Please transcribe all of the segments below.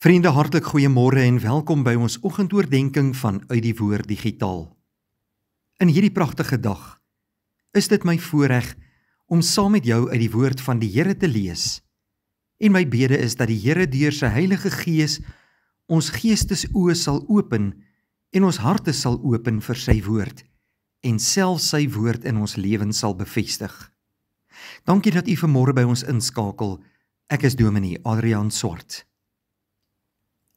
Vriende, hartlik goeiemôre en welkom by ons oggendoordenkings van Uit die Woord Digitaal. In hierdie pragtige dag is dit my voorreg om saam met jou uit die woord van die Here te lees. En my bede is dat die Here deur sy Heilige Gees ons geestesoë sal open en ons harte sal open vir sy woord en selfs sy woord in ons lewens sal bevestig. Dankie dat u vanmôre by ons inskakel. Ek is Dominee Adriaan Swart.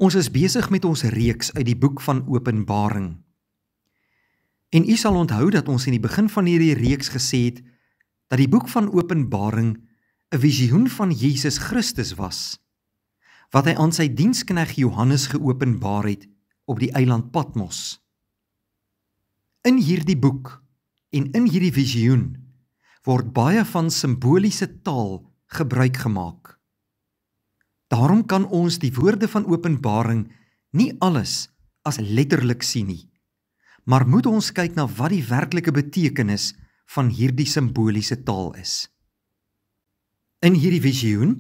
Ons is besig met ons reeks uit die boek van Openbaring. En u sal onthou dat ons in die begin van hierdie reeks gesê het dat die boek van Openbaring 'n visioen van Jesus Christus was, wat hy aan sy diensknegt Johannes geopenbaar het op die eiland Patmos. In hierdie boek en in hierdie visioen word baie van simboliese taal gebruik gemaak. Daarom kan ons die woorde van Openbaring nie alles as letterlik sien nie, maar moet ons kyk na wat die werklike betekenis van hierdie simboliese taal is. In hierdie visioen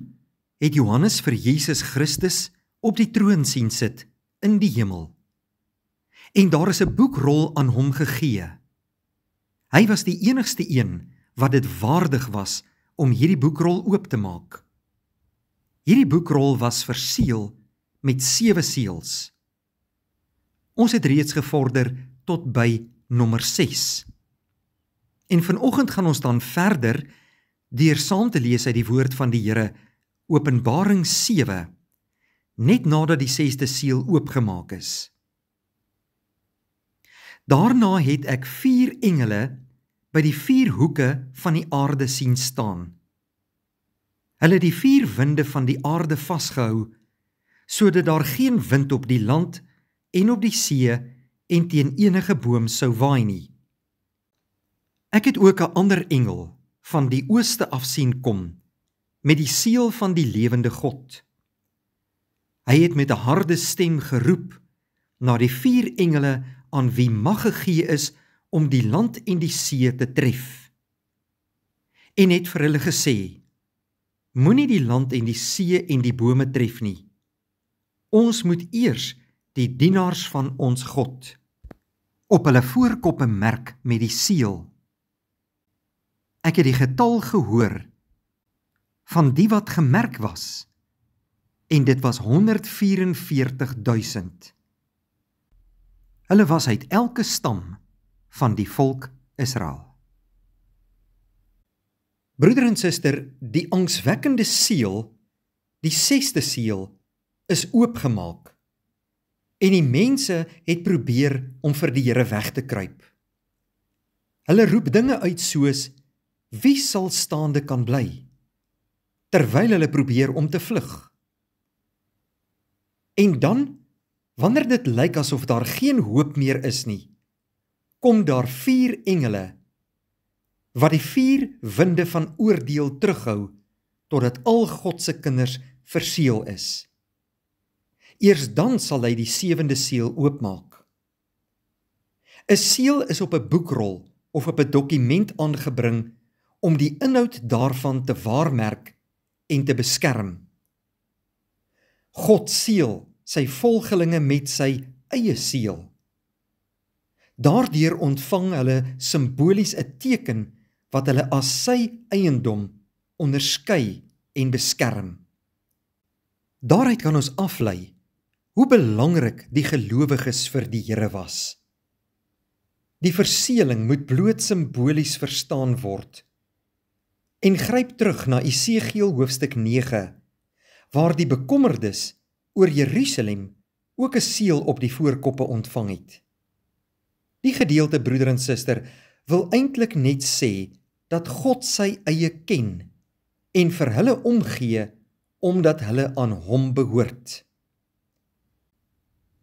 het Johannes vir Jesus Christus op die troon sien sit in die hemel. En daar is 'n boekrol aan hom gegee. Hy was die enigste een wat dit waardig was om hierdie boekrol oop te maak. Hierdie boekrol was verseël met 7 seels. Ons het reeds gevorder tot by nommer 6. En vanoggend gaan ons dan verder deur saam te lees uit die woord van die Here, Openbaring 7, net nadat die 6de seel oopgemaak is. Daarna het ek 4 engele by die 4 hoeke van die aarde sien staan. Hulle het die 4 winde van die aarde vasgehou, sodat daar geen wind op die land en op die see en teen enige boom sou waai nie. Ek het ook 'n ander engel van die ooste af sien kom, met die seël van die lewende God. Hy het met 'n harde stem geroep na die 4 engele aan wie mag gegee is om die land en die see te tref. En het vir hulle gesê: Moenie die land en die see en die bome tref nie. Ons moet eers die dienaars van ons God op hulle voorkoppe merk met die seël. Ek het die getal gehoor van die wat gemerk was, en dit was 144.000. Hulle was uit elke stam van die volk Israel. Broeder en suster, die angswekkende seël, die 6de seël, is oopgemaak. En die mense het probeer om vir die Here weg te kruip. Hulle roep dinge uit soos: Wie sal staande kan bly? Terwyl hulle probeer om te vlug. En dan, wanneer dit lyk asof daar geen hoop meer is nie, kom daar 4 engele, wat die 4 winde van oordeel terughou, totdat al God se kinders verseël is. Eers dan sal hy die 7de seël oopmaak. 'n Seël is op 'n boekrol of op 'n dokument aangebring om die inhoud daarvan te waarmerk en te beskerm. God seël sy volgelinge met sy eie seël. Daardeur ontvang hulle simbolies 'n teken wat hulle as sy eiendom onderskei en beskerm. Daaruit kan ons aflei hoe belangrik die gelowiges vir die Here was. Die verseëling moet bloot simbolies verstaan word. En gryp terug na Esegiel hoofstuk 9, waar die bekommerdes oor Jerusalem ook 'n seël op die voorkoppe ontvang het. Die gedeelte, broeder en suster, wil eintlik net sê dat God sy eie ken en vir hulle omgee omdat hulle aan hom behoort.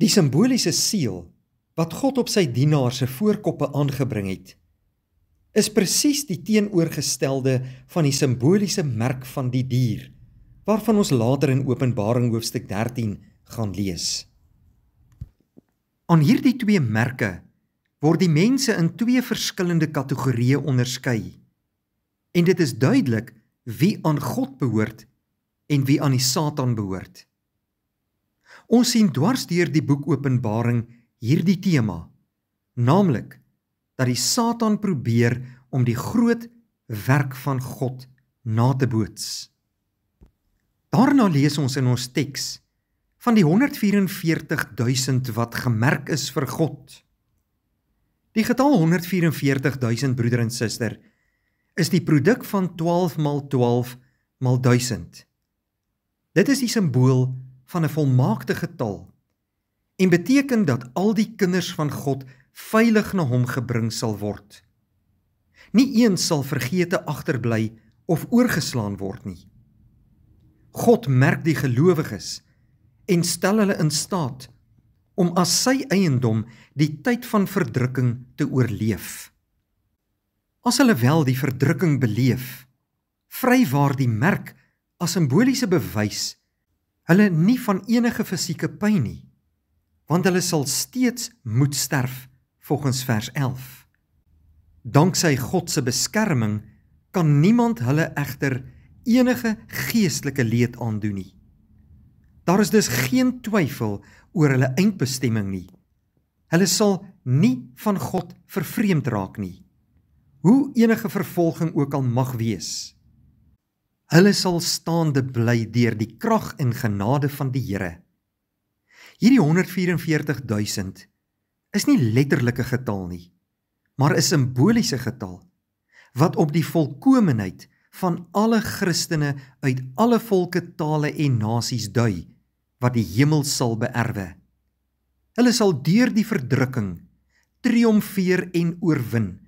Die simboliese seël wat God op sy dienaars se voorkoppe aangebring het, is presies die teenoorgestelde van die simboliese merk van die dier, waarvan ons later in Openbaring hoofstuk 13 gaan lees. Aan hierdie 2 merke word die mense in 2 verskillende kategorieë onderskei, en dit is duidelik wie aan God behoort en wie aan die Satan behoort. Ons sien dwars deur die boek Openbaring hierdie tema, naamlik dat die Satan probeer om die groot werk van God na te boots. Daarna lees ons in ons teks van die 144.000 wat gemerk is vir God. Die getal 144.000, broeder en suster, is die produk van 12 maal 12 maal 1000. Dit is die simbool van 'n volmaakte getal en beteken dat al die kinders van God veilig na hom gebring sal word. Nie een sal vergete agterbly of oorgeslaan word nie. God merk die gelowiges en stel hulle in staat om as sy eiendom die tyd van verdrukking te oorleef. As hulle wel die verdrukking beleef, vrywaar die merk as simboliese bewys hulle nie van enige fisieke pyn nie, want hulle sal steeds moet sterf volgens vers 11. Danksy God se beskerming kan niemand hulle egter enige geestelike leed aandoen nie. Daar is dus geen twyfel oor hulle eindbestemming nie. Hulle sal nie van God vervreemd raak nie, hoe enige vervolging ook al mag wees. Hulle sal staande bly deur die krag en genade van die Here. Hierdie 144.000 is nie letterlike getal nie, maar 'n simboliese getal, wat op die volkomenheid van alle Christene uit alle volke, tale en nasies dui, wat die hemel sal beerwe. Hulle sal deur die verdrukking triomfeer en oorwin,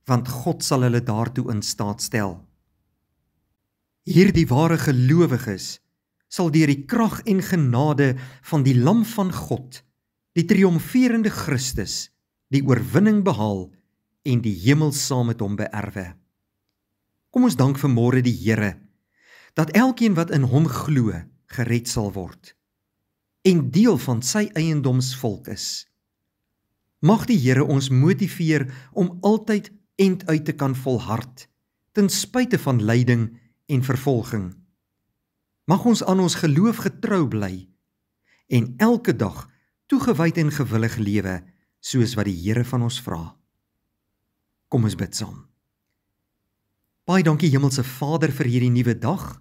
want God sal hulle daartoe in staat stel. Hierdie ware gelowiges sal deur die krag en genade van die Lam van God, die triomferende Christus, die oorwinning behaal en die hemel saam met hom beerwe. Kom ons dank vanmôre die Here, dat elkeen wat in hom glo, gered sal word, en deel van sy eiendomsvolk is. Mag die Here ons motiveer om altyd end uit te kan volhard, ten spyte van lyding en vervolging. Mag ons aan ons geloof getrou bly, en elke dag toegewyd en gewillig lewe, soos wat die Here van ons vra. Kom ons bid saam. Baie dankie Hemelse Vader vir hierdie nuwe dag,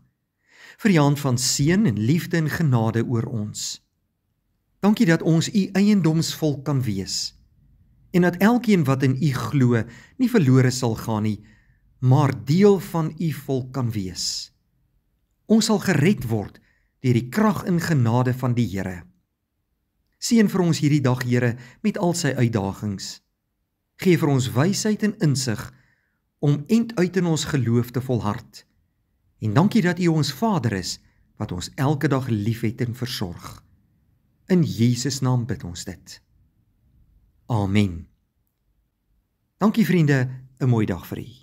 vir die hand van seën en liefde en genade oor ons. Dankie dat ons u eiendomsvolk kan wees, en dat elkeen wat in u glo nie verlore sal gaan nie, maar deel van u volk kan wees. Ons sal gered word deur die krag en genade van die Here. Seën vir ons hierdie dag, Here, met al sy uitdagings. Gee vir ons wysheid en insig om end uit in ons geloof te volhard. En dankie dat u ons Vader is, wat ons elke dag liefhet en versorg. In Jesus naam bid ons dit. Amen. Dankie vriende, 'n mooi dag vir u.